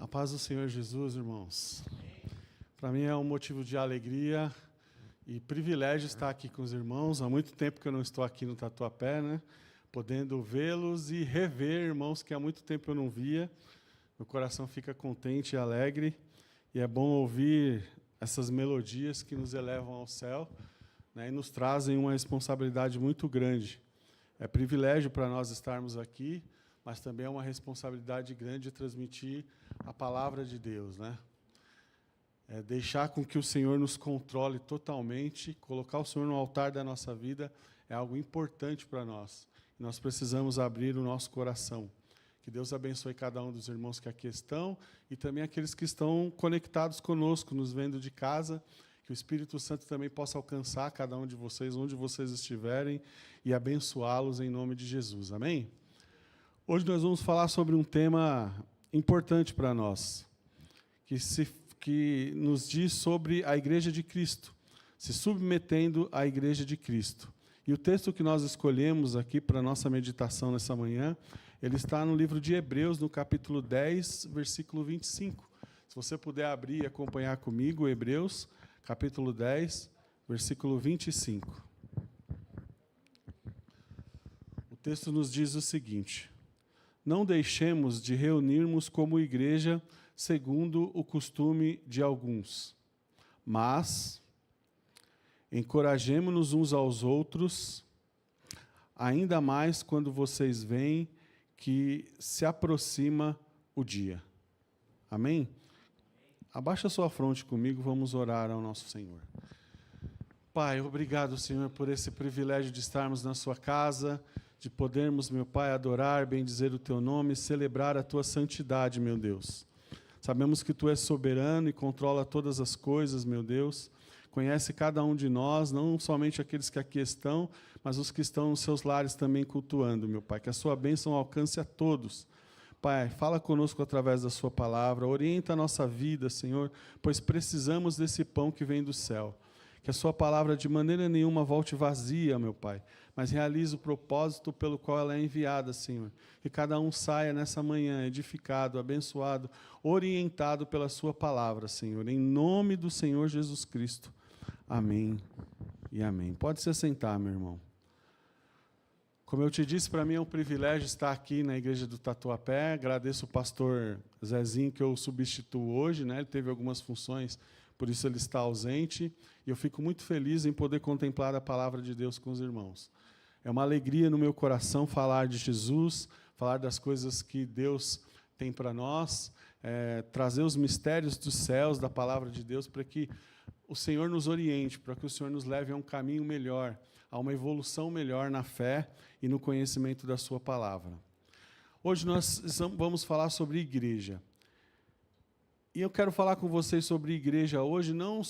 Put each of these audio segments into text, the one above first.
A paz do Senhor Jesus, irmãos. Para mim é um motivo de alegria e privilégio estar aqui com os irmãos. Há muito tempo que eu não estou aqui no Tatuapé, né? Podendo vê-los e rever irmãos que há muito tempo eu não via. Meu coração fica contente e alegre. E é bom ouvir essas melodias que nos elevam ao céu, né, e nos trazem uma responsabilidade muito grande. É privilégio para nós estarmos aqui, mas também é uma responsabilidade grande de transmitir a palavra de Deus, né? É deixar com que o Senhor nos controle totalmente, colocar o Senhor no altar da nossa vida é algo importante para nós. E nós precisamos abrir o nosso coração. Que Deus abençoe cada um dos irmãos que aqui estão e também aqueles que estão conectados conosco, nos vendo de casa. Que o Espírito Santo também possa alcançar cada um de vocês, onde vocês estiverem, e abençoá-los em nome de Jesus. Amém? Hoje nós vamos falar sobre um tema importante para nós, que nos diz sobre a Igreja de Cristo, se submetendo à Igreja de Cristo. E o texto que nós escolhemos aqui para a nossa meditação nessa manhã, ele está no livro de Hebreus, no capítulo 10, versículo 25. Se você puder abrir e acompanhar comigo, Hebreus, capítulo 10, versículo 25. O texto nos diz o seguinte: não deixemos de reunirmos como igreja, segundo o costume de alguns, mas encorajemo-nos uns aos outros, ainda mais quando vocês veem que se aproxima o dia. Amém? Abaixa sua fronte comigo, vamos orar ao nosso Senhor. Pai, obrigado, Senhor, por esse privilégio de estarmos na sua casa, de podermos, meu Pai, adorar, bendizer o teu nome, celebrar a tua santidade, meu Deus. Sabemos que tu és soberano e controla todas as coisas, meu Deus. Conhece cada um de nós, não somente aqueles que aqui estão, mas os que estão nos seus lares também cultuando, meu Pai. Que a sua bênção alcance a todos. Pai, fala conosco através da sua palavra, orienta a nossa vida, Senhor, pois precisamos desse pão que vem do céu. Que a sua palavra de maneira nenhuma volte vazia, meu Pai, mas realize o propósito pelo qual ela é enviada, Senhor. Que cada um saia nessa manhã edificado, abençoado, orientado pela sua palavra, Senhor. Em nome do Senhor Jesus Cristo. Amém e amém. Pode se sentar, meu irmão. Como eu te disse, para mim é um privilégio estar aqui na igreja do Tatuapé. Agradeço o pastor Zezinho, que eu substituo hoje, né? Ele teve algumas funções, por isso ele está ausente. E eu fico muito feliz em poder contemplar a palavra de Deus com os irmãos. É uma alegria no meu coração falar de Jesus, falar das coisas que Deus tem para nós, trazer os mistérios dos céus, da palavra de Deus, para que o Senhor nos oriente, para que o Senhor nos leve a um caminho melhor, a uma evolução melhor na fé e no conhecimento da sua palavra. Hoje nós vamos falar sobre igreja. E eu quero falar com vocês sobre igreja hoje, não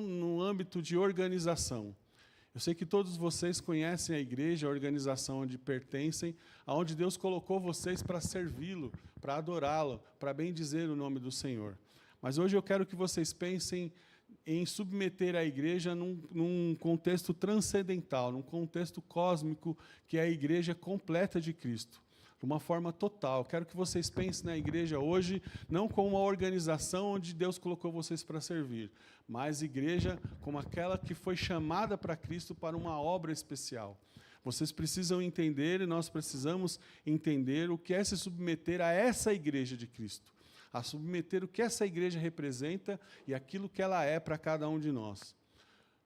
no âmbito de organização. Eu sei que todos vocês conhecem a igreja, a organização onde pertencem, aonde Deus colocou vocês para servi-lo, para adorá-lo, para bendizer o nome do Senhor. Mas hoje eu quero que vocês pensem em submeter a igreja num contexto transcendental, num contexto cósmico, que é a igreja completa de Cristo, de uma forma total. Quero que vocês pensem na igreja hoje, não como uma organização onde Deus colocou vocês para servir, mas igreja como aquela que foi chamada para Cristo para uma obra especial. Vocês precisam entender, e nós precisamos entender o que é se submeter a essa igreja de Cristo, a submeter o que essa igreja representa e aquilo que ela é para cada um de nós.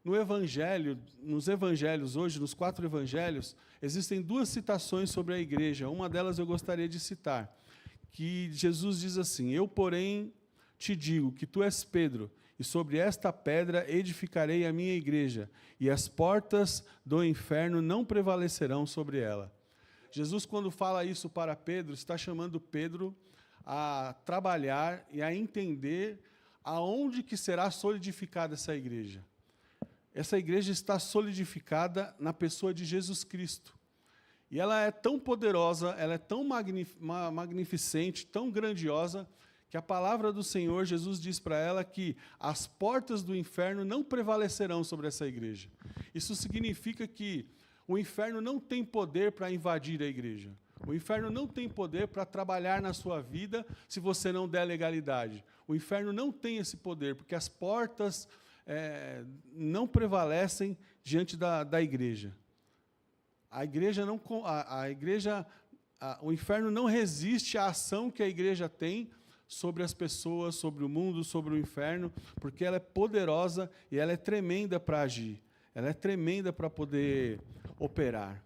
Nos evangelhos hoje, nos 4 evangelhos, existem 2 citações sobre a igreja. Uma delas eu gostaria de citar, que Jesus diz assim: eu, porém, te digo que tu és Pedro, e sobre esta pedra edificarei a minha igreja, e as portas do inferno não prevalecerão sobre ela. Jesus, quando fala isso para Pedro, está chamando Pedro a trabalhar e a entender aonde que será solidificada essa igreja. Essa igreja está solidificada na pessoa de Jesus Cristo. E ela é tão poderosa, ela é tão magnificente, tão grandiosa, que a palavra do Senhor, Jesus diz para ela que as portas do inferno não prevalecerão sobre essa igreja. Isso significa que o inferno não tem poder para invadir a igreja. O inferno não tem poder para trabalhar na sua vida se você não der legalidade. O inferno não tem esse poder, porque as portas não prevalecem diante da igreja. O inferno não resiste à ação que a igreja tem sobre as pessoas, sobre o mundo, sobre o inferno, porque ela é poderosa e ela é tremenda para agir. Ela é tremenda para poder operar.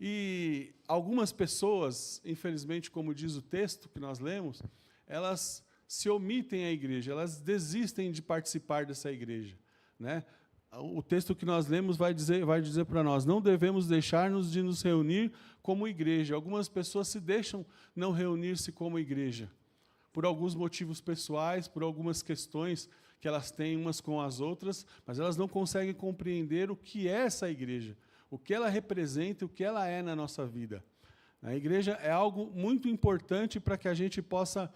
E algumas pessoas, infelizmente, como diz o texto que nós lemos, elas se omitem à igreja, elas desistem de participar dessa igreja, né? O texto que nós lemos vai dizer para nós, não devemos deixar-nos de nos reunir como igreja. Algumas pessoas se deixam não reunir-se como igreja, por alguns motivos pessoais, por algumas questões que elas têm umas com as outras, mas elas não conseguem compreender o que é essa igreja, o que ela representa, o que ela é na nossa vida. A igreja é algo muito importante para que a gente possa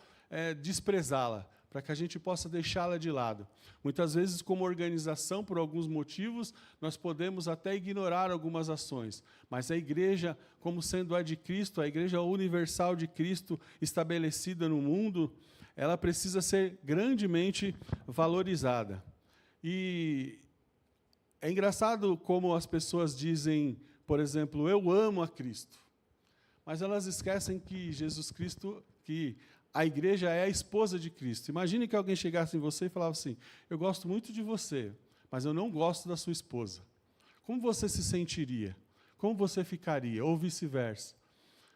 desprezá-la, para que a gente possa deixá-la de lado. Muitas vezes, como organização, por alguns motivos, nós podemos até ignorar algumas ações, mas a igreja, como sendo a de Cristo, a igreja universal de Cristo, estabelecida no mundo, ela precisa ser grandemente valorizada. E é engraçado como as pessoas dizem, por exemplo, eu amo a Cristo, mas elas esquecem que Jesus Cristo, que a igreja é a esposa de Cristo. Imagine que alguém chegasse em você e falasse assim, eu gosto muito de você, mas eu não gosto da sua esposa. Como você se sentiria? Como você ficaria? Ou vice-versa.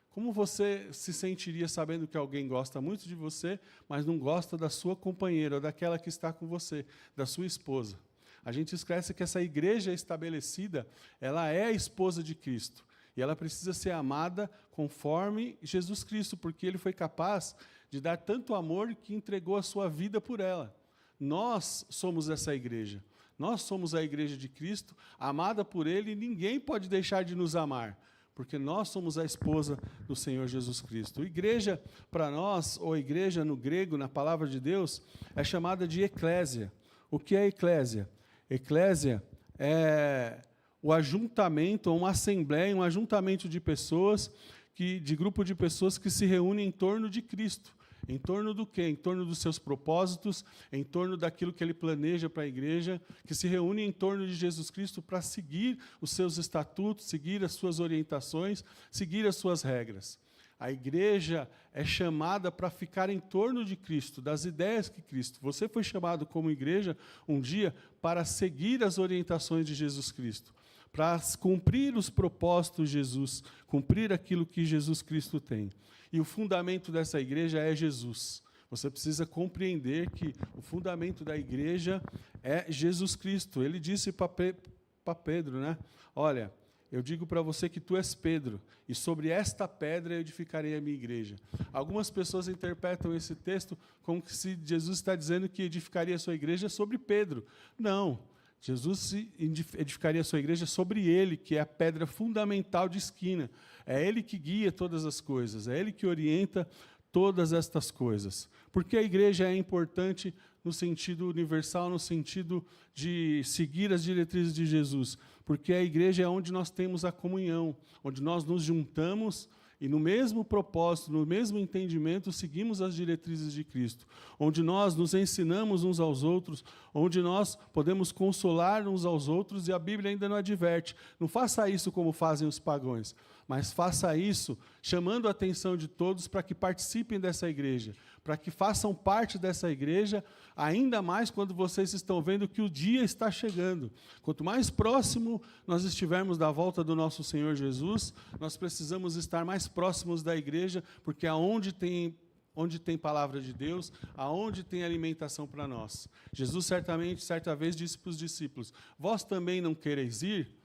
Como você se sentiria sabendo que alguém gosta muito de você, mas não gosta da sua companheira, ou daquela que está com você, da sua esposa? A gente esquece que essa igreja estabelecida, ela é a esposa de Cristo. E ela precisa ser amada conforme Jesus Cristo, porque Ele foi capaz de dar tanto amor que entregou a sua vida por ela. Nós somos essa igreja. Nós somos a igreja de Cristo, amada por Ele, e ninguém pode deixar de nos amar, porque nós somos a esposa do Senhor Jesus Cristo. Igreja, para nós, ou igreja no grego, na palavra de Deus, é chamada de eclésia. O que é eclésia? Eclésia é o ajuntamento, uma assembleia, um ajuntamento de pessoas, de grupo de pessoas que se reúnem em torno de Cristo. Em torno do quê? Em torno dos seus propósitos, em torno daquilo que Ele planeja para a igreja, que se reúne em torno de Jesus Cristo para seguir os seus estatutos, seguir as suas orientações, seguir as suas regras. A igreja é chamada para ficar em torno de Cristo, das ideias que Cristo. Você foi chamado como igreja um dia para seguir as orientações de Jesus Cristo, para cumprir os propósitos de Jesus, cumprir aquilo que Jesus Cristo tem. E o fundamento dessa igreja é Jesus. Você precisa compreender que o fundamento da igreja é Jesus Cristo. Ele disse para Pedro, né? Olha, eu digo para você que tu és Pedro, e sobre esta pedra eu edificarei a minha igreja. Algumas pessoas interpretam esse texto como se Jesus está dizendo que edificaria a sua igreja sobre Pedro. Não. Jesus edificaria a sua igreja sobre Ele, que é a pedra fundamental de esquina. É Ele que guia todas as coisas, é Ele que orienta todas estas coisas. Porque a igreja é importante no sentido universal, no sentido de seguir as diretrizes de Jesus. Porque a igreja é onde nós temos a comunhão, onde nós nos juntamos e no mesmo propósito, no mesmo entendimento, seguimos as diretrizes de Cristo, onde nós nos ensinamos uns aos outros, onde nós podemos consolar uns aos outros, e a Bíblia ainda não adverte. Não faça isso como fazem os pagãos, mas faça isso chamando a atenção de todos para que participem dessa igreja, para que façam parte dessa igreja, ainda mais quando vocês estão vendo que o dia está chegando. Quanto mais próximo nós estivermos da volta do nosso Senhor Jesus, nós precisamos estar mais próximos da igreja, porque onde tem palavra de Deus, aonde tem alimentação para nós. Jesus certa vez disse para os discípulos, vós também não quereis ir?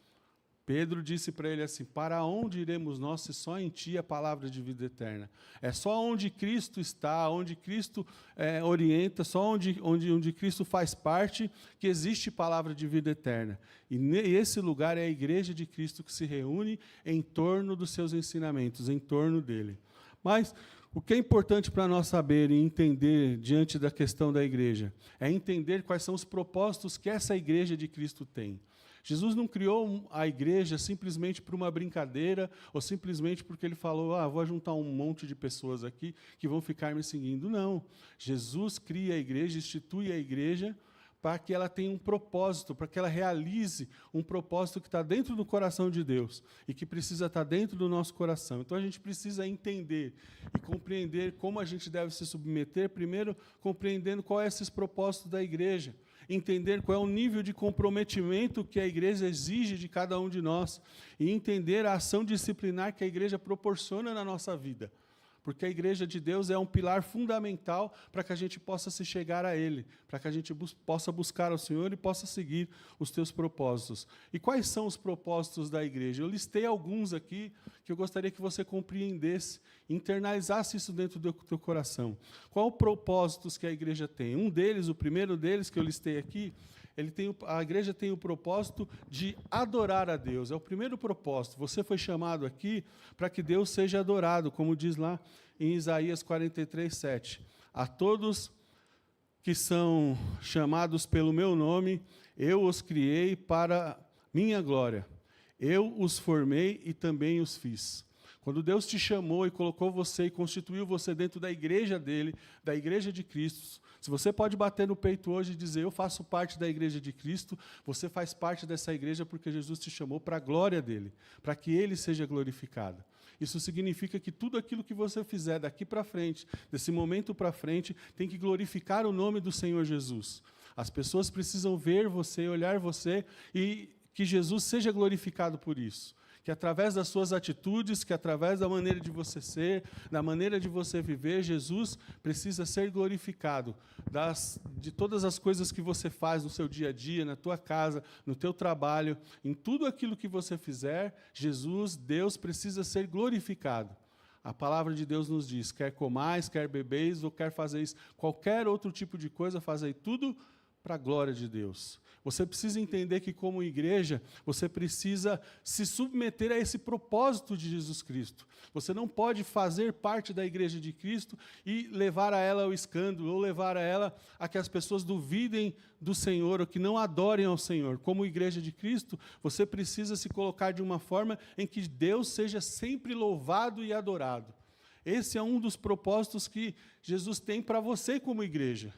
Pedro disse para ele assim, para onde iremos nós se só em ti a palavra de vida eterna? É só onde Cristo está, onde Cristo orienta, só onde Cristo faz parte, que existe palavra de vida eterna. E esse lugar é a igreja de Cristo que se reúne em torno dos seus ensinamentos, em torno dele. Mas O que é importante para nós saber e entender diante da questão da igreja é entender quais são os propósitos que essa igreja de Cristo tem. Jesus não criou a igreja simplesmente por uma brincadeira ou simplesmente porque ele falou, vou juntar um monte de pessoas aqui que vão ficar me seguindo. Não. Jesus cria a igreja, institui a igreja para que ela tenha um propósito, para que ela realize um propósito que está dentro do coração de Deus e que precisa estar dentro do nosso coração. Então, a gente precisa entender e compreender como a gente deve se submeter, primeiro, compreendendo qual é esses propósitos da igreja, entender qual é o nível de comprometimento que a igreja exige de cada um de nós e entender a ação disciplinar que a igreja proporciona na nossa vida. Porque a igreja de Deus é um pilar fundamental para que a gente possa se chegar a Ele, para que a gente possa buscar ao Senhor e possa seguir os teus propósitos. E quais são os propósitos da igreja? Eu listei alguns aqui que eu gostaria que você compreendesse, internalizasse isso dentro do teu coração. Qual propósitos que a igreja tem? Um deles, o primeiro deles que eu listei aqui, a igreja tem o propósito de adorar a Deus. É o primeiro propósito. Você foi chamado aqui para que Deus seja adorado, como diz lá em Isaías 43:7. A todos que são chamados pelo meu nome, eu os criei para minha glória. Eu os formei e também os fiz. Quando Deus te chamou e colocou você e constituiu você dentro da igreja dele, da igreja de Cristo, se você pode bater no peito hoje e dizer, eu faço parte da igreja de Cristo, você faz parte dessa igreja porque Jesus te chamou para a glória dele, para que ele seja glorificado. Isso significa que tudo aquilo que você fizer daqui para frente, desse momento para frente, tem que glorificar o nome do Senhor Jesus. As pessoas precisam ver você, olhar você e que Jesus seja glorificado por isso. Que através das suas atitudes, que através da maneira de você ser, da maneira de você viver, Jesus precisa ser glorificado. De todas as coisas que você faz no seu dia a dia, na tua casa, no teu trabalho, em tudo aquilo que você fizer, Jesus, Deus, precisa ser glorificado. A palavra de Deus nos diz, quer comais, quer bebeis, ou quer fazeis qualquer outro tipo de coisa, fazei tudo para a glória de Deus. Você precisa entender que, como igreja, você precisa se submeter a esse propósito de Jesus Cristo. Você não pode fazer parte da igreja de Cristo e levar a ela ao escândalo, ou levar a ela a que as pessoas duvidem do Senhor, ou que não adorem ao Senhor. Como igreja de Cristo, você precisa se colocar de uma forma em que Deus seja sempre louvado e adorado. Esse é um dos propósitos que Jesus tem para você como igreja.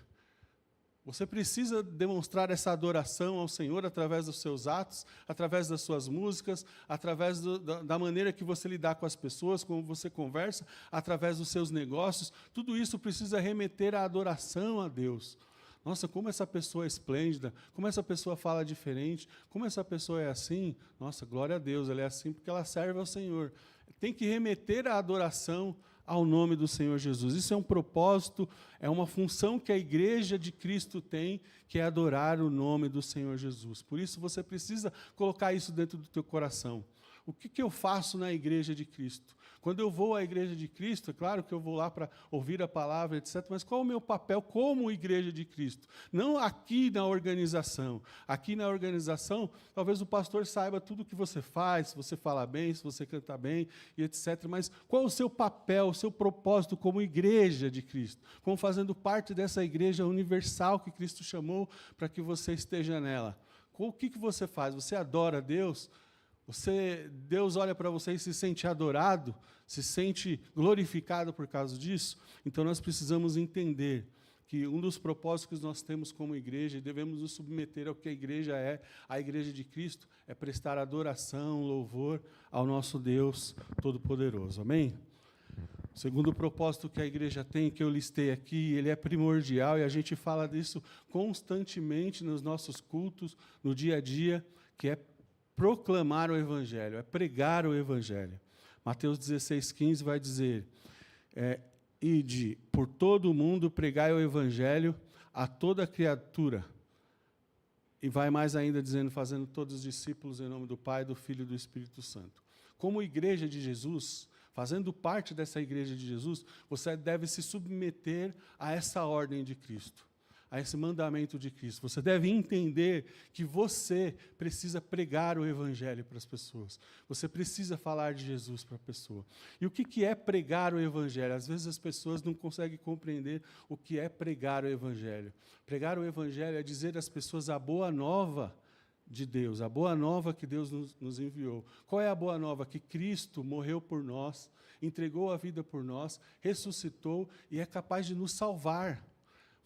Você precisa demonstrar essa adoração ao Senhor através dos seus atos, através das suas músicas, através da maneira que você lidar com as pessoas, como você conversa, através dos seus negócios. Tudo isso precisa remeter à adoração a Deus. Nossa, como essa pessoa é esplêndida, como essa pessoa fala diferente, como essa pessoa é assim. Nossa, glória a Deus, ela é assim porque ela serve ao Senhor. Tem que remeter a adoração ao nome do Senhor Jesus. Isso é um propósito, é uma função que a igreja de Cristo tem, que é adorar o nome do Senhor Jesus. Por isso você precisa colocar isso dentro do teu coração. O que eu faço na igreja de Cristo? Quando eu vou à igreja de Cristo, é claro que eu vou lá para ouvir a palavra, etc., mas qual é o meu papel como igreja de Cristo? Não aqui na organização. Aqui na organização, talvez o pastor saiba tudo o que você faz, se você fala bem, se você canta bem, e etc., mas qual é o seu papel, o seu propósito como igreja de Cristo? Como fazendo parte dessa igreja universal que Cristo chamou para que você esteja nela? O que você faz? Você adora a Deus? Deus olha para você e se sente adorado, se sente glorificado por causa disso? Então nós precisamos entender que um dos propósitos que nós temos como igreja, e devemos nos submeter ao que a igreja de Cristo, é prestar adoração, louvor ao nosso Deus Todo-Poderoso. Amém? O segundo propósito que a igreja tem, que eu listei aqui, ele é primordial, e a gente fala disso constantemente nos nossos cultos, no dia a dia, que é proclamar o Evangelho, é pregar o Evangelho. Mateus 16:15 vai dizer, ide por todo o mundo, pregai o Evangelho a toda criatura. E vai mais ainda dizendo, fazendo todos os discípulos em nome do Pai, do Filho e do Espírito Santo. Como igreja de Jesus, fazendo parte dessa igreja de Jesus, você deve se submeter a essa ordem de Cristo. a esse mandamento de Cristo. Você deve entender que você precisa pregar o Evangelho para as pessoas. Você precisa falar de Jesus para a pessoa. E o que é pregar o Evangelho? Às vezes as pessoas não conseguem compreender o que é pregar o Evangelho. Pregar o Evangelho é dizer às pessoas a boa nova de Deus, a boa nova que Deus nos enviou. Qual é a boa nova? Que Cristo morreu por nós, entregou a vida por nós, ressuscitou e é capaz de nos salvar.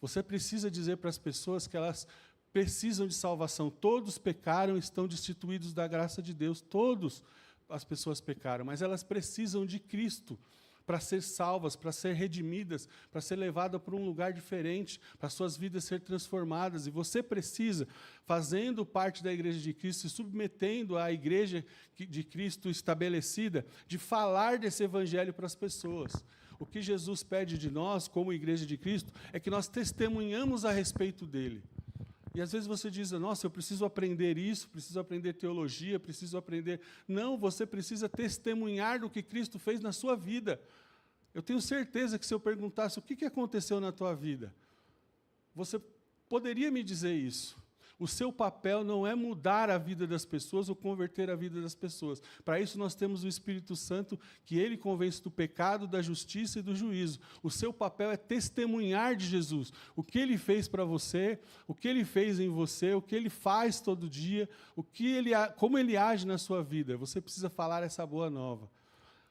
Você precisa dizer para as pessoas que elas precisam de salvação. Todos pecaram e estão destituídos da graça de Deus. Todas as pessoas pecaram, mas elas precisam de Cristo para ser salvas, para ser redimidas, para ser levadas para um lugar diferente, para suas vidas ser transformadas. E você precisa, fazendo parte da Igreja de Cristo, se submetendo à Igreja de Cristo estabelecida, de falar desse Evangelho para as pessoas. O que Jesus pede de nós, como Igreja de Cristo, é que nós testemunhamos a respeito dele. E às vezes você diz, nossa, eu preciso aprender isso, preciso aprender teologia, preciso aprender... Não, você precisa testemunhar do que Cristo fez na sua vida. Eu tenho certeza que se eu perguntasse o que aconteceu na tua vida, você poderia me dizer isso. O seu papel não é mudar a vida das pessoas ou converter a vida das pessoas. Para isso nós temos o Espírito Santo, que ele convence do pecado, da justiça e do juízo. O seu papel é testemunhar de Jesus. O que ele fez para você, o que ele fez em você, o que ele faz todo dia, como ele age na sua vida. Você precisa falar essa boa nova.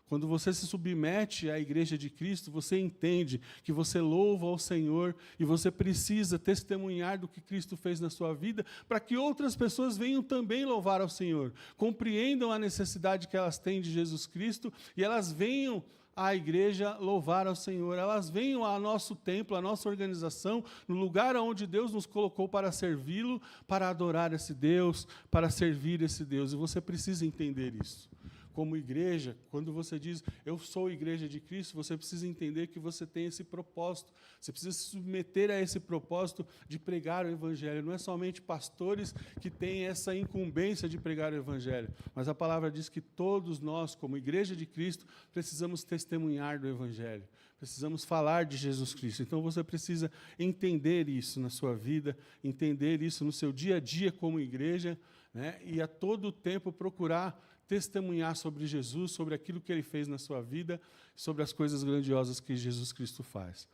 Quando você se submete à Igreja de Cristo, você entende que você louva ao Senhor e você precisa testemunhar do que Cristo fez na sua vida para que outras pessoas venham também louvar ao Senhor, compreendam a necessidade que elas têm de Jesus Cristo e elas venham à igreja louvar ao Senhor, elas venham ao nosso templo, à nossa organização, no lugar onde Deus nos colocou para servi-lo, para adorar esse Deus, para servir esse Deus, e você precisa entender isso. Como igreja, quando você diz, eu sou igreja de Cristo, você precisa entender que você tem esse propósito. Você precisa se submeter a esse propósito de pregar o Evangelho. Não é somente pastores que têm essa incumbência de pregar o Evangelho, mas a palavra diz que todos nós, como igreja de Cristo, precisamos testemunhar do Evangelho. Precisamos falar de Jesus Cristo. Então você precisa entender isso na sua vida, entender isso no seu dia a dia como igreja, né? E a todo tempo procurar testemunhar sobre Jesus, sobre aquilo que ele fez na sua vida, sobre as coisas grandiosas que Jesus Cristo faz.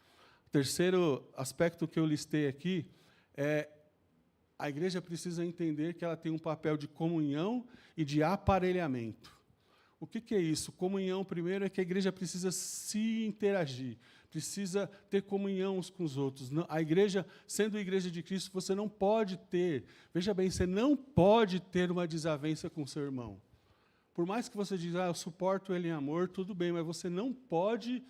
O terceiro aspecto que eu listei aqui é a igreja precisa entender que ela tem um papel de comunhão e de aparelhamento. O que é isso? Comunhão, primeiro, é que a igreja precisa se interagir, precisa ter comunhão uns com os outros. A igreja, sendo a igreja de Cristo, você não pode ter, veja bem, você não pode ter uma desavença com o seu irmão. Por mais que você diga, eu suporto ele em amor, tudo bem, mas você não pode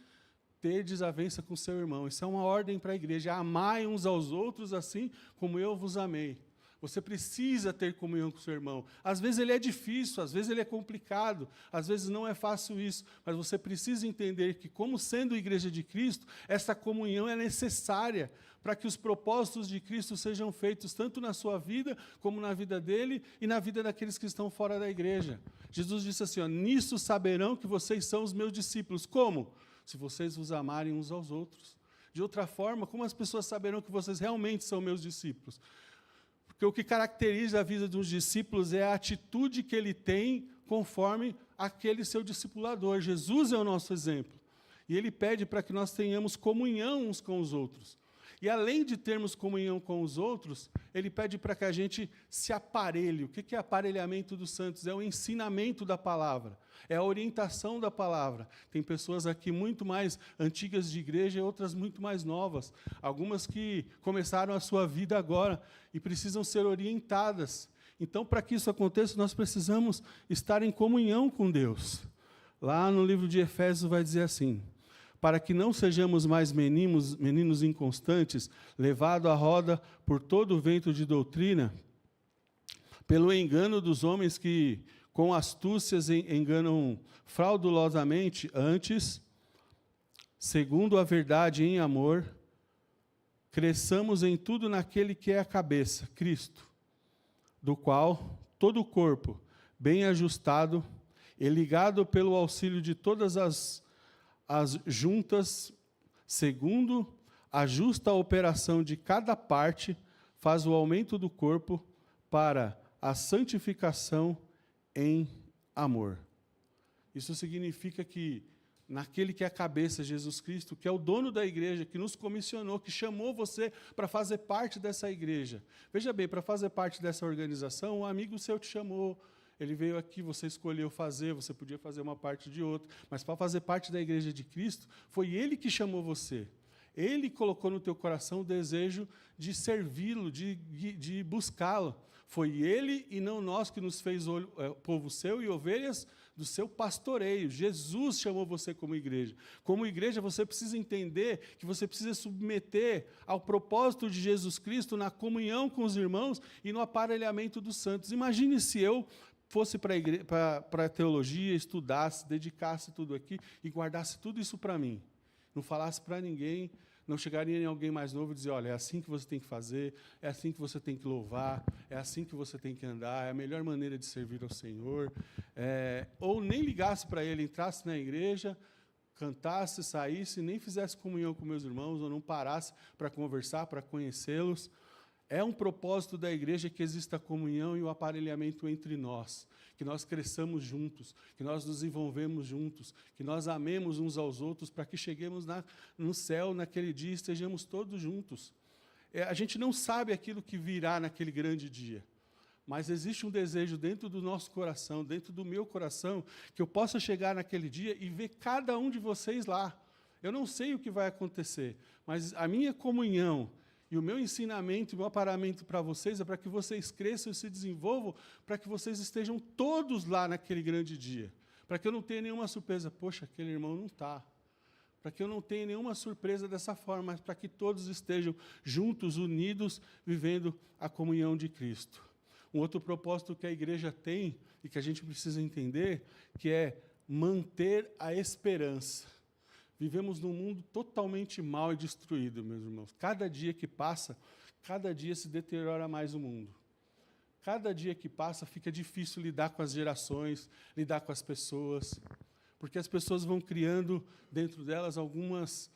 ter desavença com seu irmão. Isso é uma ordem para a igreja. Amai uns aos outros assim como eu vos amei. Você precisa ter comunhão com seu irmão. Às vezes ele é difícil, às vezes ele é complicado, às vezes não é fácil isso, mas você precisa entender que, como sendo igreja de Cristo, essa comunhão é necessária para que os propósitos de Cristo sejam feitos tanto na sua vida, como na vida dele e na vida daqueles que estão fora da igreja. Jesus disse assim, nisso saberão que vocês são os meus discípulos. Como? Se vocês vos amarem uns aos outros. De outra forma, como as pessoas saberão que vocês realmente são meus discípulos? Porque o que caracteriza a vida dos discípulos é a atitude que ele tem conforme aquele seu discipulador. Jesus é o nosso exemplo. E ele pede para que nós tenhamos comunhão uns com os outros. E além de termos comunhão com os outros, ele pede para que a gente se aparelhe. O que é aparelhamento dos santos? É o ensinamento da palavra, é a orientação da palavra. Tem pessoas aqui muito mais antigas de igreja e outras muito mais novas. Algumas que começaram a sua vida agora e precisam ser orientadas. Então, para que isso aconteça, nós precisamos estar em comunhão com Deus. Lá no livro de Efésios vai dizer assim, para que não sejamos mais meninos inconstantes, levados à roda por todo o vento de doutrina, pelo engano dos homens que, com astúcias, enganam fraudulosamente, antes, segundo a verdade em amor, cresçamos em tudo naquele que é a cabeça, Cristo, do qual todo o corpo, bem ajustado e ligado pelo auxílio de todas as juntas, segundo ajusta a operação de cada parte, faz o aumento do corpo para a santificação em amor. Isso significa que naquele que é a cabeça, Jesus Cristo, que é o dono da igreja, que nos comissionou, que chamou você para fazer parte dessa igreja. Veja bem, para fazer parte dessa organização, um amigo seu te chamou, ele veio aqui, você escolheu fazer, você podia fazer uma parte de outra, mas para fazer parte da igreja de Cristo, foi ele que chamou você. Ele colocou no teu coração o desejo de servi-lo, de buscá-lo. Foi ele e não nós que nos fez povo seu e ovelhas do seu pastoreio. Jesus chamou você como igreja. Como igreja, você precisa entender que você precisa submeter ao propósito de Jesus Cristo na comunhão com os irmãos e no aparelhamento dos santos. Imagine se eu fosse para a teologia, estudasse, dedicasse tudo aqui e guardasse tudo isso para mim. Não falasse para ninguém, não chegaria em alguém mais novo e dizer, olha, é assim que você tem que fazer, é assim que você tem que louvar, é assim que você tem que andar, é a melhor maneira de servir ao Senhor. Ou nem ligasse para ele, entrasse na igreja, cantasse, saísse, nem fizesse comunhão com meus irmãos, ou não parasse para conversar, para conhecê-los. É um propósito da igreja que exista a comunhão e o aparelhamento entre nós, que nós cresçamos juntos, que nós nos envolvemos juntos, que nós amemos uns aos outros para que cheguemos no céu naquele dia e estejamos todos juntos. A gente não sabe aquilo que virá naquele grande dia, mas existe um desejo dentro do nosso coração, dentro do meu coração, que eu possa chegar naquele dia e ver cada um de vocês lá. Eu não sei o que vai acontecer, mas a minha comunhão e o meu ensinamento, o meu aparamento para vocês é para que vocês cresçam e se desenvolvam, para que vocês estejam todos lá naquele grande dia. Para que eu não tenha nenhuma surpresa. Poxa, aquele irmão não está. Para que eu não tenha nenhuma surpresa dessa forma, mas para que todos estejam juntos, unidos, vivendo a comunhão de Cristo. Um outro propósito que a igreja tem, e que a gente precisa entender, que é manter a esperança. Vivemos num mundo totalmente mau e destruído, meus irmãos. Cada dia que passa, cada dia se deteriora mais o mundo. Cada dia que passa, fica difícil lidar com as gerações, lidar com as pessoas, porque as pessoas vão criando dentro delas algumas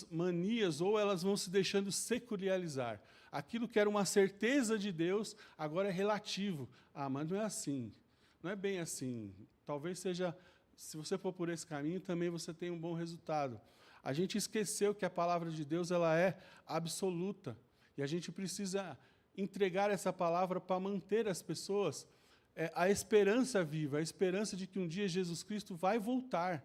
manias, ou elas vão se deixando secularizar. Aquilo que era uma certeza de Deus, agora é relativo. Ah, mas não é assim. Não é bem assim. Talvez seja... Se você for por esse caminho, também você tem um bom resultado. A gente esqueceu que a palavra de Deus ela é absoluta. E a gente precisa entregar essa palavra para manter as pessoas a esperança viva, a esperança de que um dia Jesus Cristo vai voltar.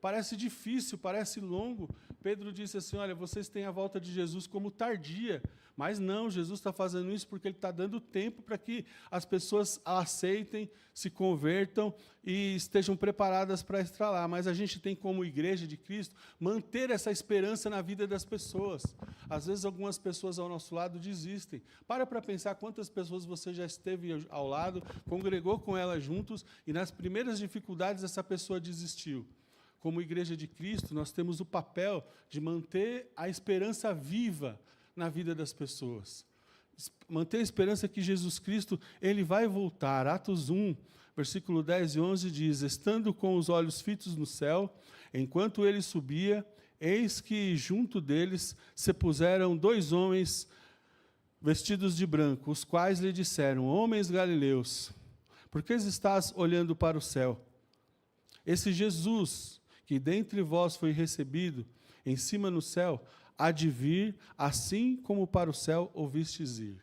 Parece difícil, parece longo. Pedro disse assim, olha, vocês têm a volta de Jesus como tardia. Mas não, Jesus está fazendo isso porque Ele está dando tempo para que as pessoas a aceitem, se convertam e estejam preparadas para estar lá. Mas a gente tem, como igreja de Cristo, manter essa esperança na vida das pessoas. Às vezes, algumas pessoas ao nosso lado desistem. Para pensar quantas pessoas você já esteve ao lado, congregou com elas juntos, e nas primeiras dificuldades essa pessoa desistiu. Como igreja de Cristo, nós temos o papel de manter a esperança viva na vida das pessoas. Manter a esperança que Jesus Cristo ele vai voltar. Atos 1, versículo 10 e 11 diz, estando com os olhos fitos no céu, enquanto ele subia, eis que junto deles se puseram 2 homens vestidos de branco, os quais lhe disseram, homens galileus, por que estás olhando para o céu? Esse Jesus que dentre vós foi recebido em cima no céu, há de vir, assim como para o céu ouvistes ir.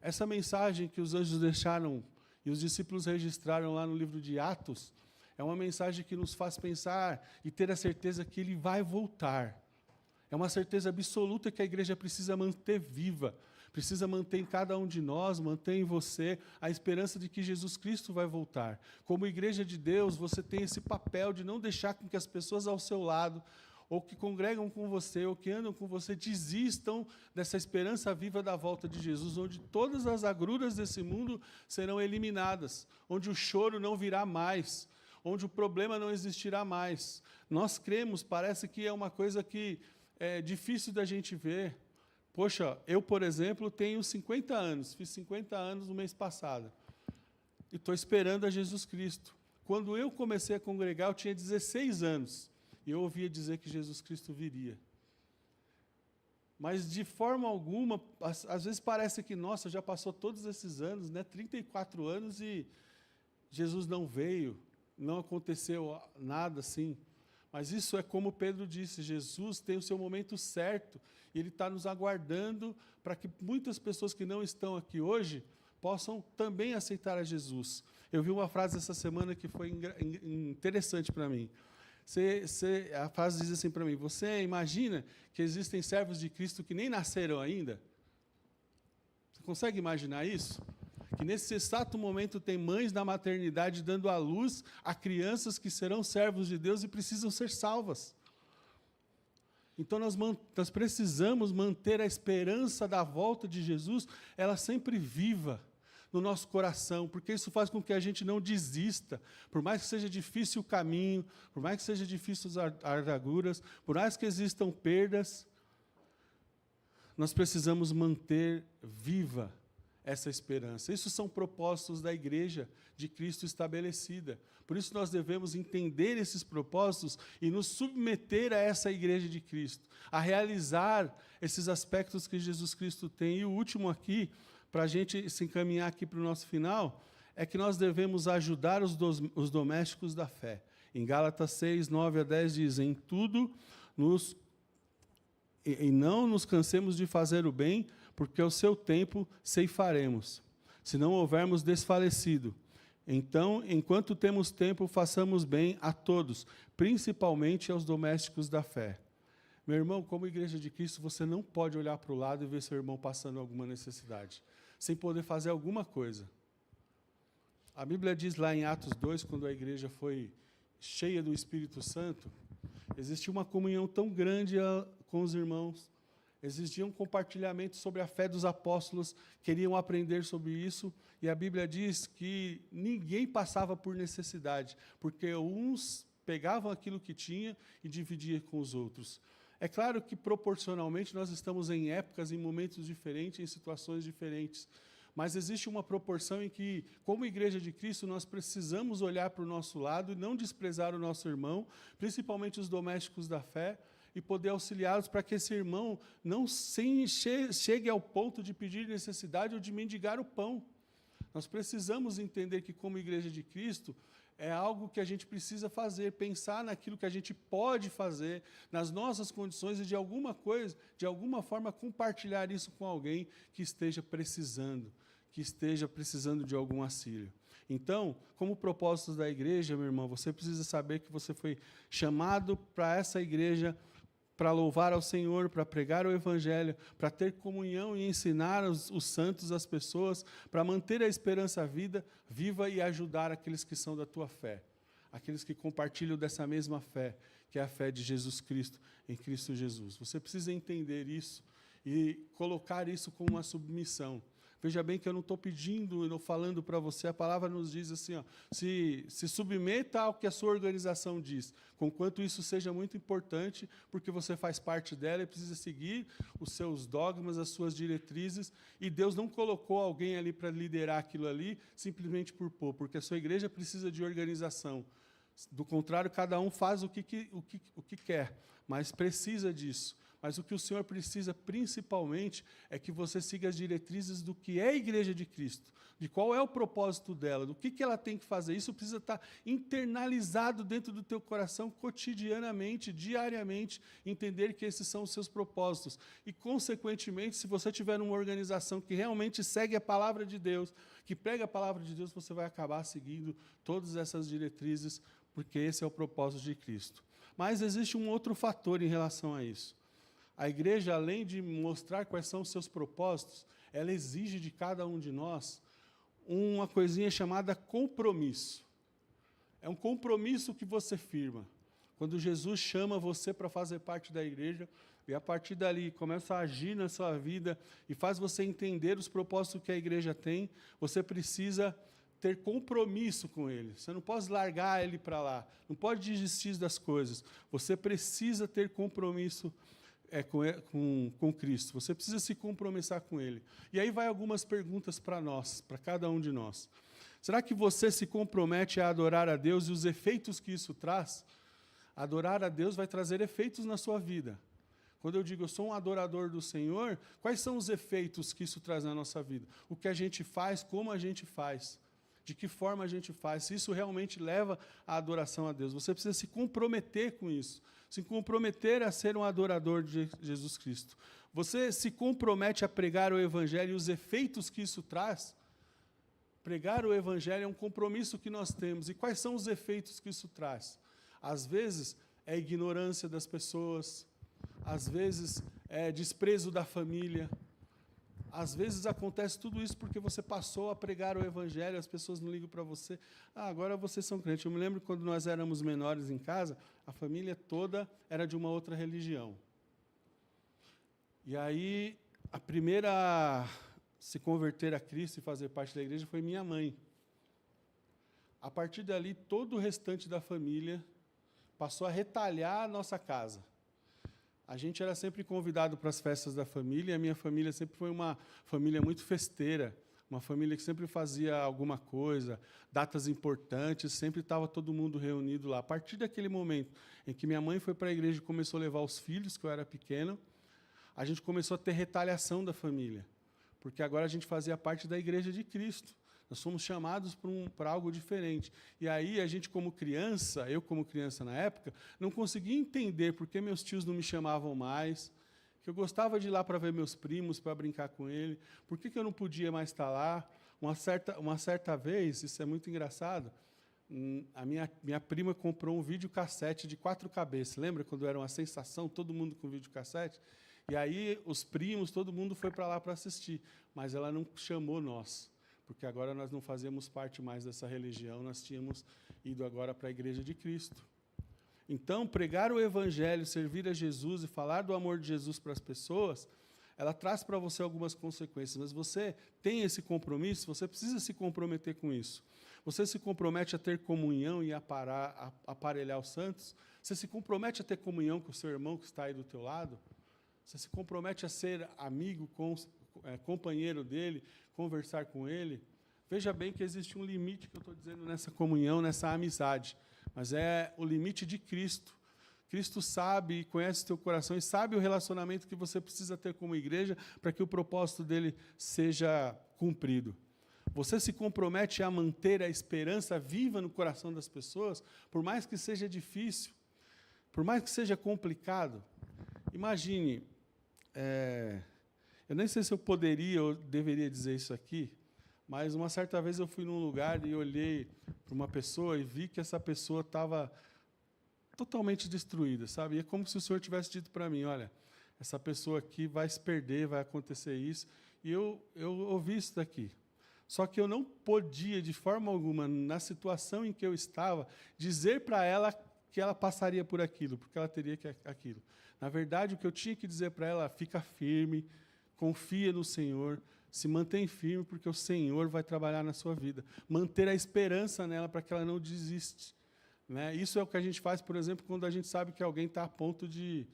Essa mensagem que os anjos deixaram e os discípulos registraram lá no livro de Atos, é uma mensagem que nos faz pensar e ter a certeza que Ele vai voltar. É uma certeza absoluta que a igreja precisa manter viva, precisa manter em cada um de nós, manter em você a esperança de que Jesus Cristo vai voltar. Como igreja de Deus, você tem esse papel de não deixar com que as pessoas ao seu lado, ou que congregam com você, ou que andam com você, desistam dessa esperança viva da volta de Jesus, onde todas as agruras desse mundo serão eliminadas, onde o choro não virá mais, onde o problema não existirá mais. Nós cremos, parece que é uma coisa que é difícil da gente ver. Poxa, eu, por exemplo, tenho 50 anos, fiz 50 anos no mês passado, e estou esperando a Jesus Cristo. Quando eu comecei a congregar, eu tinha 16 anos, e eu ouvia dizer que Jesus Cristo viria. Mas, de forma alguma, às vezes parece que, nossa, já passou todos esses anos, né? 34 anos e Jesus não veio, não aconteceu nada assim. Mas isso é como Pedro disse, Jesus tem o seu momento certo, e Ele está nos aguardando para que muitas pessoas que não estão aqui hoje possam também aceitar a Jesus. Eu vi uma frase essa semana que foi interessante para mim. A frase diz assim para mim: você imagina que existem servos de Cristo que nem nasceram ainda? Você consegue imaginar isso? Que nesse exato momento tem mães na maternidade dando à luz a crianças que serão servos de Deus e precisam ser salvas. Então nós precisamos manter a esperança da volta de Jesus, ela sempre viva no nosso coração, porque isso faz com que a gente não desista, por mais que seja difícil o caminho, por mais que seja difícil as ardaduras, por mais que existam perdas, nós precisamos manter viva essa esperança. Isso são propósitos da Igreja de Cristo estabelecida. Por isso nós devemos entender esses propósitos e nos submeter a essa Igreja de Cristo, a realizar esses aspectos que Jesus Cristo tem. E o último aqui, para a gente se encaminhar aqui para o nosso final, é que nós devemos ajudar os domésticos da fé. Em Gálatas 6, 9 a 10 diz: em tudo e não nos cansemos de fazer o bem, porque ao seu tempo ceifaremos, se não houvermos desfalecido. Então, enquanto temos tempo, façamos bem a todos, principalmente aos domésticos da fé. Meu irmão, como Igreja de Cristo, você não pode olhar para o lado e ver seu irmão passando alguma necessidade, sem poder fazer alguma coisa. A Bíblia diz lá em Atos 2, quando a igreja foi cheia do Espírito Santo, existia uma comunhão tão grande com os irmãos, existia um compartilhamento sobre a fé dos apóstolos, queriam aprender sobre isso, e a Bíblia diz que ninguém passava por necessidade, porque uns pegavam aquilo que tinha e dividiam com os outros. É claro que, proporcionalmente, nós estamos em épocas, em momentos diferentes, em situações diferentes, mas existe uma proporção em que, como Igreja de Cristo, nós precisamos olhar para o nosso lado e não desprezar o nosso irmão, principalmente os domésticos da fé, e poder auxiliá-los para que esse irmão não chegue ao ponto de pedir necessidade ou de mendigar o pão. Nós precisamos entender que, como Igreja de Cristo, é algo que a gente precisa fazer, pensar naquilo que a gente pode fazer, nas nossas condições e, de alguma forma, compartilhar isso com alguém que esteja precisando de algum auxílio. Então, como propósitos da igreja, meu irmão, você precisa saber que você foi chamado para essa igreja para louvar ao Senhor, para pregar o Evangelho, para ter comunhão e ensinar os santos, as pessoas, para manter a esperança viva e ajudar aqueles que são da tua fé, aqueles que compartilham dessa mesma fé, que é a fé de Jesus Cristo, em Cristo Jesus. Você precisa entender isso e colocar isso como uma submissão. Veja bem que eu não estou pedindo, eu não falando para você, a palavra nos diz assim, ó, se submeta ao que a sua organização diz, conquanto isso seja muito importante, porque você faz parte dela e precisa seguir os seus dogmas, as suas diretrizes, e Deus não colocou alguém ali para liderar aquilo ali, simplesmente por pôr, porque a sua igreja precisa de organização. Do contrário, cada um faz o que quer, mas precisa disso. Mas o que o Senhor precisa, principalmente, é que você siga as diretrizes do que é a Igreja de Cristo, de qual é o propósito dela, do que ela tem que fazer. Isso precisa estar internalizado dentro do teu coração, cotidianamente, diariamente, entender que esses são os seus propósitos. E, consequentemente, se você tiver uma organização que realmente segue a palavra de Deus, que prega a palavra de Deus, você vai acabar seguindo todas essas diretrizes, porque esse é o propósito de Cristo. Mas existe um outro fator em relação a isso. A igreja, além de mostrar quais são os seus propósitos, ela exige de cada um de nós uma coisinha chamada compromisso. É um compromisso que você firma. Quando Jesus chama você para fazer parte da igreja, e a partir dali começa a agir na sua vida e faz você entender os propósitos que a igreja tem, você precisa ter compromisso com ele. Você não pode largar ele para lá, não pode desistir das coisas. Você precisa ter compromisso com Cristo. Você precisa se compromissar com Ele. E aí vai algumas perguntas para nós, para cada um de nós. Será que você se compromete a adorar a Deus e os efeitos que isso traz? Adorar a Deus vai trazer efeitos na sua vida. Quando eu digo eu sou um adorador do Senhor, quais são os efeitos que isso traz na nossa vida? O que a gente faz, como a gente faz, de que forma a gente faz, se isso realmente leva à adoração a Deus. Você precisa se comprometer com isso, se comprometer a ser um adorador de Jesus Cristo. Você se compromete a pregar o Evangelho e os efeitos que isso traz. Pregar o Evangelho é um compromisso que nós temos. E quais são os efeitos que isso traz? Às vezes, é ignorância das pessoas, às vezes é desprezo da família, às vezes acontece tudo isso porque você passou a pregar o Evangelho, as pessoas não ligam para você. Agora vocês são crentes. Eu me lembro quando nós éramos menores em casa, a família toda era de uma outra religião. E aí, a primeira a se converter a Cristo e fazer parte da igreja foi minha mãe. A partir dali, todo o restante da família passou a retalhar a nossa casa. A gente era sempre convidado para as festas da família, e a minha família sempre foi uma família muito festeira, uma família que sempre fazia alguma coisa, datas importantes, sempre estava todo mundo reunido lá. A partir daquele momento em que minha mãe foi para a igreja e começou a levar os filhos, que eu era pequeno, a gente começou a ter retaliação da família, porque agora a gente fazia parte da igreja de Cristo. Nós fomos chamados para algo diferente. E aí, a gente, como criança, eu como criança na época, não conseguia entender por que meus tios não me chamavam mais, que eu gostava de ir lá para ver meus primos, para brincar com ele, por que eu não podia mais estar lá. Uma certa vez, isso é muito engraçado, a minha prima comprou um videocassete de 4 cabeças. Lembra quando era uma sensação, todo mundo com videocassete? E aí, os primos, todo mundo foi para lá para assistir, mas ela não chamou nós, porque agora nós não fazíamos parte mais dessa religião, nós tínhamos ido agora para a Igreja de Cristo. Então, pregar o Evangelho, servir a Jesus e falar do amor de Jesus para as pessoas, ela traz para você algumas consequências, mas você tem esse compromisso, você precisa se comprometer com isso. Você se compromete a ter comunhão e a aparelhar os santos? Você se compromete a ter comunhão com o seu irmão que está aí do teu lado? Você se compromete a ser amigo, companheiro dele, conversar com ele? Veja bem que existe um limite que eu estou dizendo nessa comunhão, nessa amizade, mas é o limite de Cristo. Cristo sabe e conhece o teu coração e sabe o relacionamento que você precisa ter como igreja para que o propósito dele seja cumprido. Você se compromete a manter a esperança viva no coração das pessoas, por mais que seja difícil, por mais que seja complicado. Imagine, eu nem sei se eu poderia ou deveria dizer isso aqui, mas uma certa vez eu fui num lugar e olhei para uma pessoa e vi que essa pessoa estava totalmente destruída, sabe? E é como se o Senhor tivesse dito para mim, olha, essa pessoa aqui vai se perder, vai acontecer isso. E eu ouvi isso daqui. Só que eu não podia, de forma alguma, na situação em que eu estava, dizer para ela que ela passaria por aquilo, porque ela teria que aquilo. Na verdade, o que eu tinha que dizer para ela, fica firme, confia no Senhor, se mantém firme, porque o Senhor vai trabalhar na sua vida. Manter a esperança nela para que ela não desiste. Né? Isso é o que a gente faz, por exemplo, quando a gente sabe que alguém está a ponto de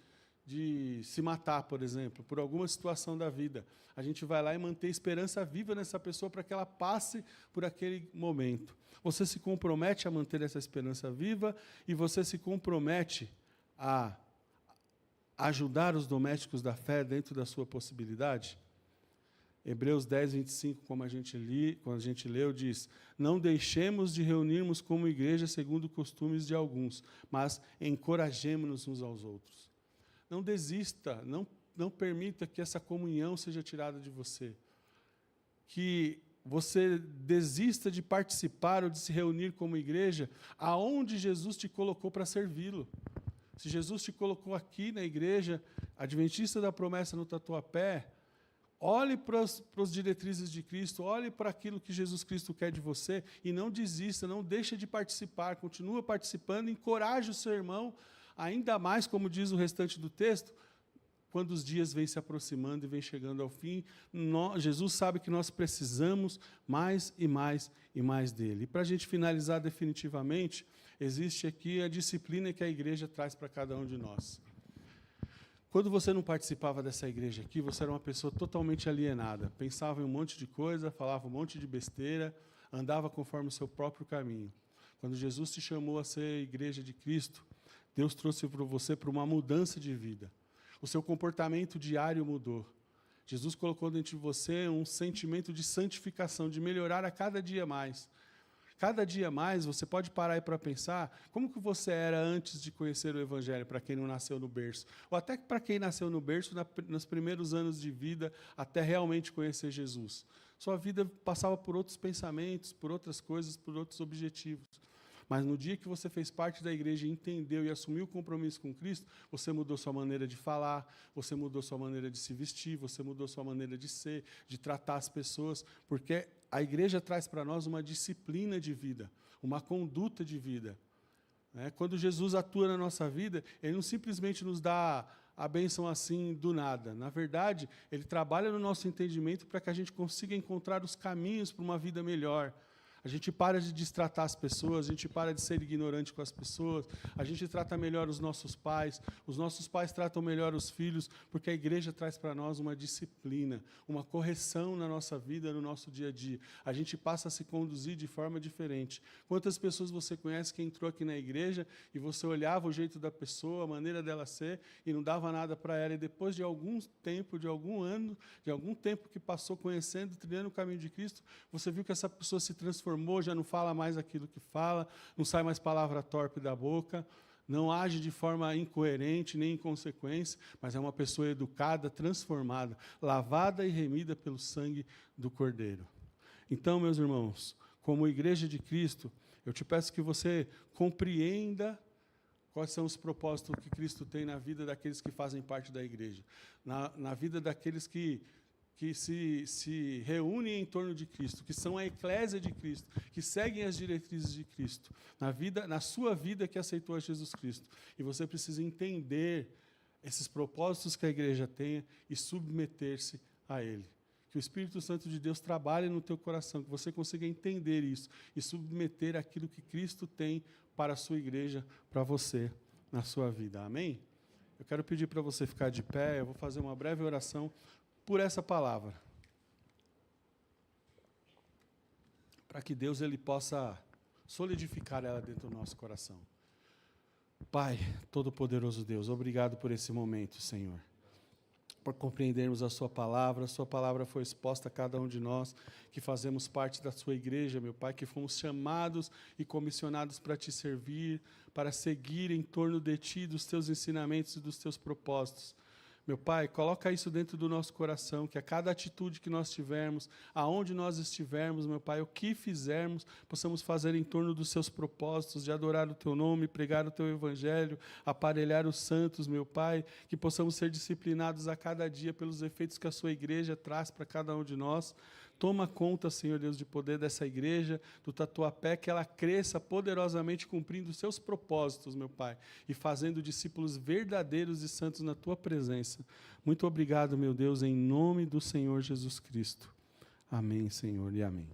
se matar, por exemplo, por alguma situação da vida. A gente vai lá e mantém a esperança viva nessa pessoa para que ela passe por aquele momento. Você se compromete a manter essa esperança viva e você se compromete a ajudar os domésticos da fé dentro da sua possibilidade? Hebreus 10, 25, como a gente leu, diz: não deixemos de reunirmos como igreja segundo costumes de alguns, mas encorajemo-nos uns aos outros. Não desista, não permita que essa comunhão seja tirada de você. Que você desista de participar ou de se reunir como igreja aonde Jesus te colocou para servi-lo. Se Jesus te colocou aqui na igreja Adventista da Promessa no Tatuapé, olhe para as diretrizes de Cristo, olhe para aquilo que Jesus Cristo quer de você e não desista, não deixe de participar, continua participando, encoraje o seu irmão, ainda mais, como diz o restante do texto, quando os dias vêm se aproximando e vêm chegando ao fim, Jesus sabe que nós precisamos mais e mais e mais dele. E para a gente finalizar definitivamente, existe aqui a disciplina que a igreja traz para cada um de nós. Quando você não participava dessa igreja aqui, você era uma pessoa totalmente alienada, pensava em um monte de coisa, falava um monte de besteira, andava conforme o seu próprio caminho. Quando Jesus te chamou a ser igreja de Cristo, Deus trouxe para você para uma mudança de vida. O seu comportamento diário mudou. Jesus colocou dentro de você um sentimento de santificação, de melhorar a cada dia mais. Cada dia mais você pode parar aí para pensar como que você era antes de conhecer o Evangelho, para quem não nasceu no berço. Ou até para quem nasceu no berço nos primeiros anos de vida, até realmente conhecer Jesus. Sua vida passava por outros pensamentos, por outras coisas, por outros objetivos. Mas no dia que você fez parte da igreja e entendeu e assumiu o compromisso com Cristo, você mudou sua maneira de falar, você mudou sua maneira de se vestir, você mudou sua maneira de ser, de tratar as pessoas, porque a igreja traz para nós uma disciplina de vida, uma conduta de vida. Quando Jesus atua na nossa vida, Ele não simplesmente nos dá a bênção assim do nada. Na verdade, Ele trabalha no nosso entendimento para que a gente consiga encontrar os caminhos para uma vida melhor. A gente para de destratar as pessoas, a gente para de ser ignorante com as pessoas, a gente trata melhor os nossos pais tratam melhor os filhos, porque a igreja traz para nós uma disciplina, uma correção na nossa vida, no nosso dia a dia. A gente passa a se conduzir de forma diferente. Quantas pessoas você conhece que entrou aqui na igreja e você olhava o jeito da pessoa, a maneira dela ser, e não dava nada para ela, e depois de algum tempo, de algum ano, de algum tempo que passou conhecendo, trilhando o caminho de Cristo, você viu que essa pessoa se transformou, já não fala mais aquilo que fala, não sai mais palavra torpe da boca, não age de forma incoerente nem inconsequência, mas é uma pessoa educada, transformada, lavada e remida pelo sangue do Cordeiro. Então, meus irmãos, como igreja de Cristo, eu te peço que você compreenda quais são os propósitos que Cristo tem na vida daqueles que fazem parte da igreja, na vida daqueles que se reúnem em torno de Cristo, que são a eclésia de Cristo, que seguem as diretrizes de Cristo, na sua vida que aceitou a Jesus Cristo. E você precisa entender esses propósitos que a igreja tem e submeter-se a Ele. Que o Espírito Santo de Deus trabalhe no teu coração, que você consiga entender isso e submeter aquilo que Cristo tem para a sua igreja, para você, na sua vida. Amém? Eu quero pedir para você ficar de pé, eu vou fazer uma breve oração por essa palavra, para que Deus ele possa solidificar ela dentro do nosso coração. Pai, Todo-Poderoso Deus, obrigado por esse momento, Senhor, por compreendermos a sua palavra foi exposta a cada um de nós, que fazemos parte da sua igreja, meu Pai, que fomos chamados e comissionados para te servir, para seguir em torno de ti, dos teus ensinamentos e dos teus propósitos. Meu Pai, coloca isso dentro do nosso coração, que a cada atitude que nós tivermos, aonde nós estivermos, meu Pai, o que fizermos, possamos fazer em torno dos seus propósitos, de adorar o Teu nome, pregar o Teu Evangelho, aparelhar os santos, meu Pai, que possamos ser disciplinados a cada dia pelos efeitos que a Sua igreja traz para cada um de nós. Toma conta, Senhor Deus, de poder dessa igreja, do Tatuapé, que ela cresça poderosamente cumprindo os seus propósitos, meu Pai, e fazendo discípulos verdadeiros e santos na Tua presença. Muito obrigado, meu Deus, em nome do Senhor Jesus Cristo. Amém, Senhor, e amém.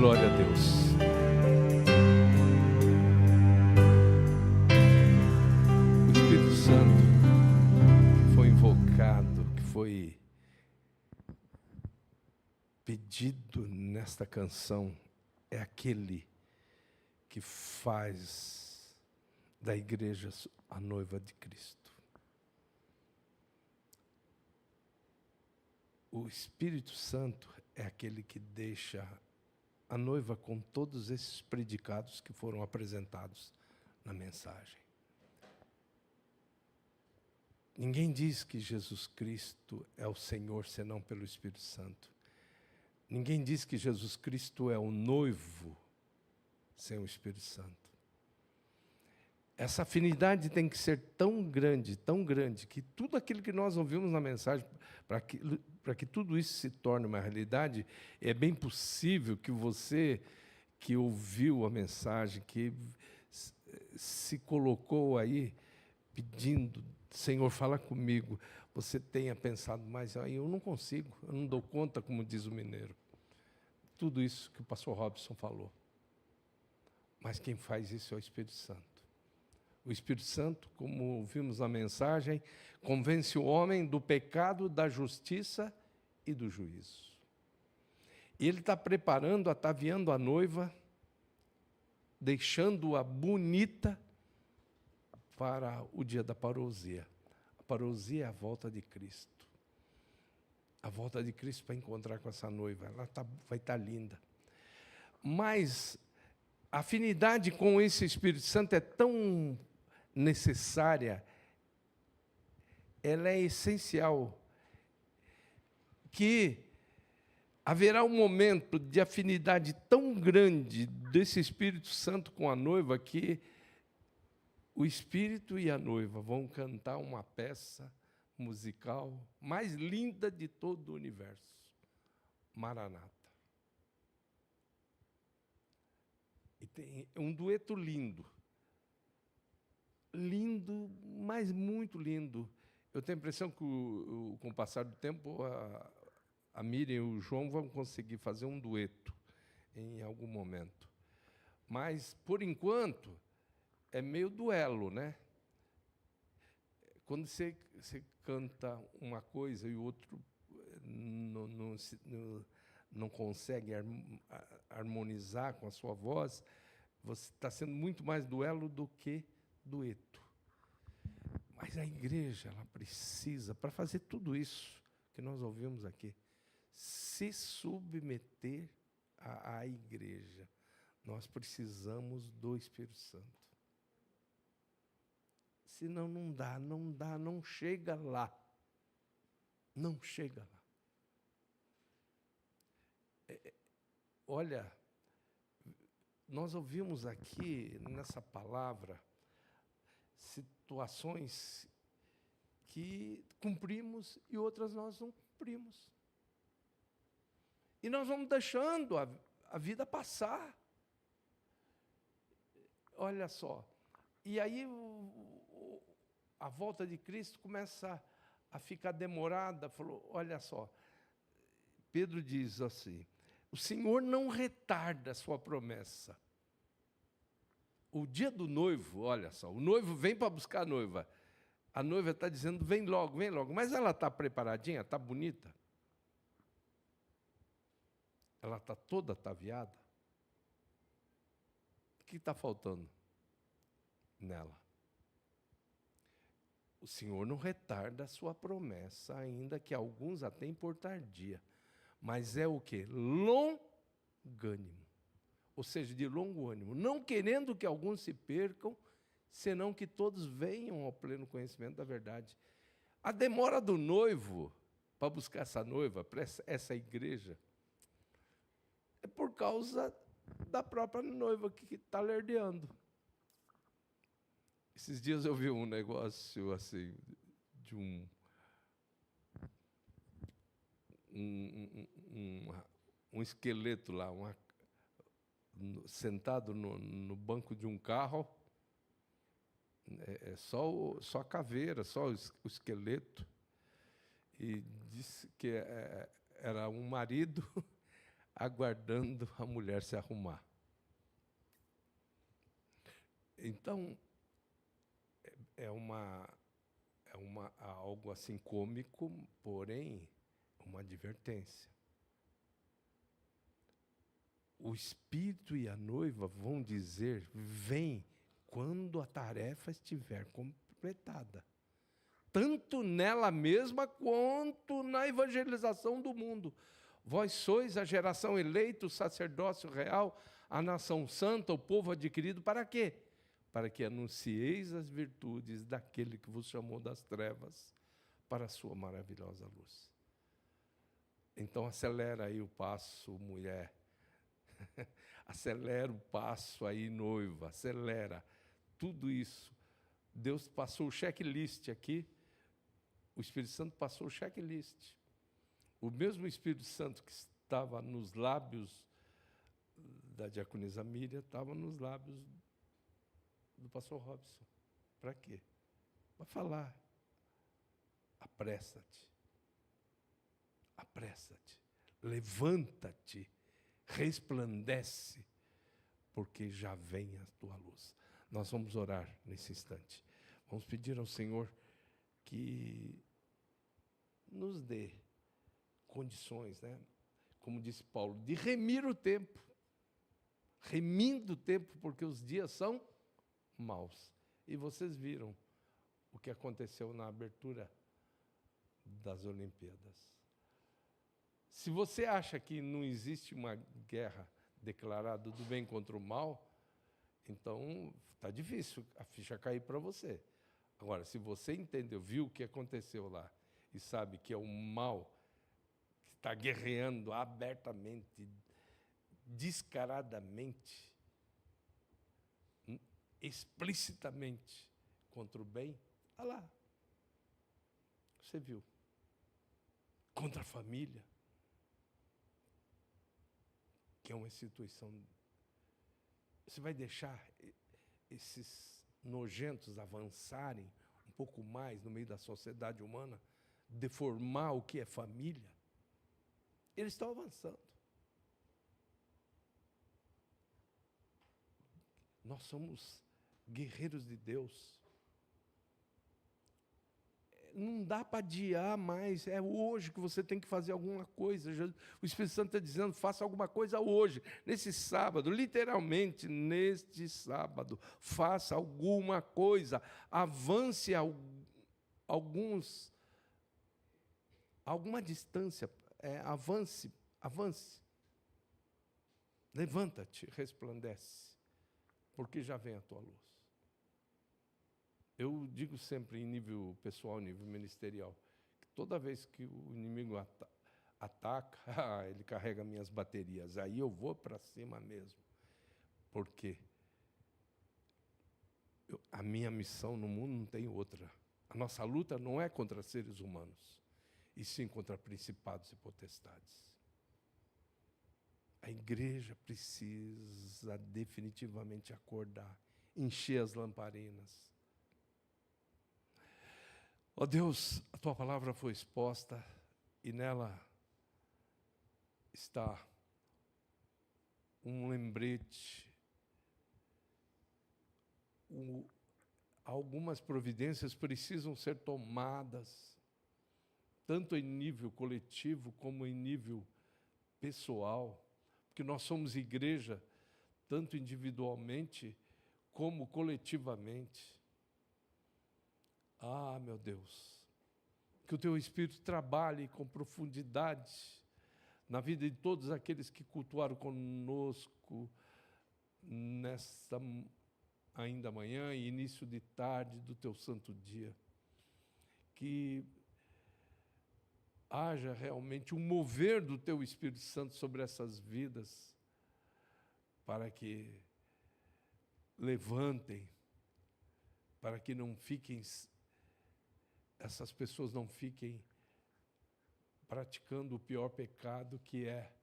Glória a Deus. O Espírito Santo que foi invocado, que foi pedido nesta canção, é aquele que faz da igreja a noiva de Cristo. O Espírito Santo é aquele que deixa a noiva com todos esses predicados que foram apresentados na mensagem. Ninguém diz que Jesus Cristo é o Senhor senão pelo Espírito Santo. Ninguém diz que Jesus Cristo é o noivo sem o Espírito Santo. Essa afinidade tem que ser tão grande, que tudo aquilo que nós ouvimos na mensagem, para que tudo isso se torne uma realidade, é bem possível que você que ouviu a mensagem, que se colocou aí pedindo, Senhor, fala comigo, você tenha pensado, mas eu não consigo, eu não dou conta, como diz o mineiro. Tudo isso que o pastor Robson falou. Mas quem faz isso é o Espírito Santo. O Espírito Santo, como vimos na mensagem, convence o homem do pecado, da justiça e do juízo. E ele está preparando, ataviando a noiva, deixando-a bonita para o dia da parousia. A parousia é a volta de Cristo. A volta de Cristo para encontrar com essa noiva. Ela vai estar linda. Mas a afinidade com esse Espírito Santo é tão necessária, ela é essencial, que haverá um momento de afinidade tão grande desse Espírito Santo com a noiva que o Espírito e a noiva vão cantar uma peça musical mais linda de todo o universo, Maranata. E tem um dueto lindo, lindo, mas muito lindo. Eu tenho a impressão que, com o passar do tempo, a Miriam e o João vão conseguir fazer um dueto em algum momento. Mas, por enquanto, é meio duelo, né? Quando você canta uma coisa e o outro não consegue harmonizar com a sua voz, você está sendo muito mais duelo do que dueto. Mas a igreja, ela precisa, para fazer tudo isso que nós ouvimos aqui, se submeter à igreja. Nós precisamos do Espírito Santo. Senão não dá, não chega lá. Não chega lá. Olha, nós ouvimos aqui, nessa palavra, situações que cumprimos e outras nós não cumprimos. E nós vamos deixando a vida passar. Olha só. E aí a volta de Cristo começa a ficar demorada. Falou, olha só. Pedro diz assim, o Senhor não retarda a sua promessa. O dia do noivo, olha só, o noivo vem para buscar a noiva. A noiva está dizendo, vem logo, vem logo. Mas ela está preparadinha, está bonita. Ela está toda ataviada. O que está faltando nela? O Senhor não retarda a sua promessa, ainda que alguns a tenham por tardia. Mas é o quê? Longânimo. Ou seja, de longo ânimo. Não querendo que alguns se percam, senão que todos venham ao pleno conhecimento da verdade. A demora do noivo para buscar essa noiva, para essa igreja, é por causa da própria noiva que está lerdeando. Esses dias eu vi um negócio assim, de um esqueleto lá, sentado no banco de um carro, só a caveira, só o esqueleto, e disse que era um marido aguardando a mulher se arrumar. Então, é algo assim cômico, porém, uma advertência. O Espírito e a noiva vão dizer, vem quando a tarefa estiver completada. Tanto nela mesma, quanto na evangelização do mundo. Vós sois a geração eleita, o sacerdócio real, a nação santa, o povo adquirido, para quê? Para que anuncieis as virtudes daquele que vos chamou das trevas para a sua maravilhosa luz. Então, acelera aí o passo, mulher. Acelera o passo aí, noiva. Acelera. Tudo isso. Deus passou o checklist aqui. O Espírito Santo passou o checklist. O mesmo Espírito Santo que estava nos lábios da diaconisa Miriam, estava nos lábios do pastor Robson. Para quê? Para falar. Apressa-te. Apressa-te. Levanta-te. Resplandece, porque já vem a tua luz. Nós vamos orar nesse instante. Vamos pedir ao Senhor que nos dê condições, né? Como disse Paulo, de remir o tempo. Remindo o tempo, porque os dias são maus. E vocês viram o que aconteceu na abertura das Olimpíadas. Se você acha que não existe uma guerra declarado do bem contra o mal, então está difícil a ficha cair para você. Agora, se você entendeu, viu o que aconteceu lá, e sabe que é o mal que está guerreando abertamente, descaradamente, explicitamente contra o bem, olha lá. Você viu. Contra a família, que é uma instituição. Você vai deixar esses nojentos avançarem um pouco mais no meio da sociedade humana, deformar o que é família? Eles estão avançando. Nós somos guerreiros de Deus. Não dá para adiar mais, é hoje que você tem que fazer alguma coisa. O Espírito Santo está dizendo, faça alguma coisa hoje, nesse sábado, literalmente neste sábado, faça alguma coisa, avance alguma distância, avance. Levanta-te, resplandece, porque já vem a tua luz. Eu digo sempre em nível pessoal, nível ministerial, que toda vez que o inimigo ataca, ele carrega minhas baterias. Aí eu vou para cima mesmo. Porque a minha missão no mundo não tem outra. A nossa luta não é contra seres humanos, e sim contra principados e potestades. A igreja precisa definitivamente acordar, encher as lamparinas. Ó Deus, a Tua palavra foi exposta e nela está um lembrete, algumas providências precisam ser tomadas, tanto em nível coletivo como em nível pessoal, porque nós somos igreja, tanto individualmente como coletivamente. Ah, meu Deus, que o Teu Espírito trabalhe com profundidade na vida de todos aqueles que cultuaram conosco nesta ainda manhã e início de tarde do Teu santo dia. Que haja realmente um mover do Teu Espírito Santo sobre essas vidas, para que levantem, para que não fiquem, essas pessoas não fiquem praticando o pior pecado, que é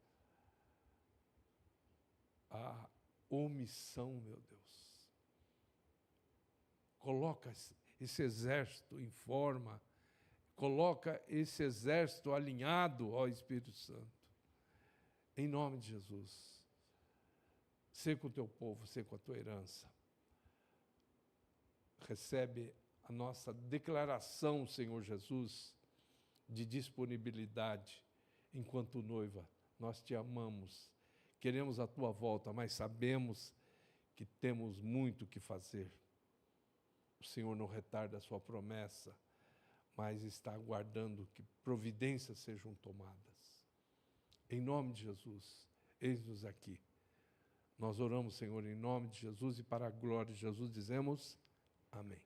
a omissão, meu Deus. Coloca esse exército em forma, coloca esse exército alinhado ao Espírito Santo. Em nome de Jesus. Sê com o Teu povo, sê com a Tua herança. Recebe a nossa declaração, Senhor Jesus, de disponibilidade enquanto noiva. Nós Te amamos, queremos a Tua volta, mas sabemos que temos muito o que fazer. O Senhor não retarda a Sua promessa, mas está aguardando que providências sejam tomadas. Em nome de Jesus, eis-nos aqui. Nós oramos, Senhor, em nome de Jesus, e para a glória de Jesus dizemos amém.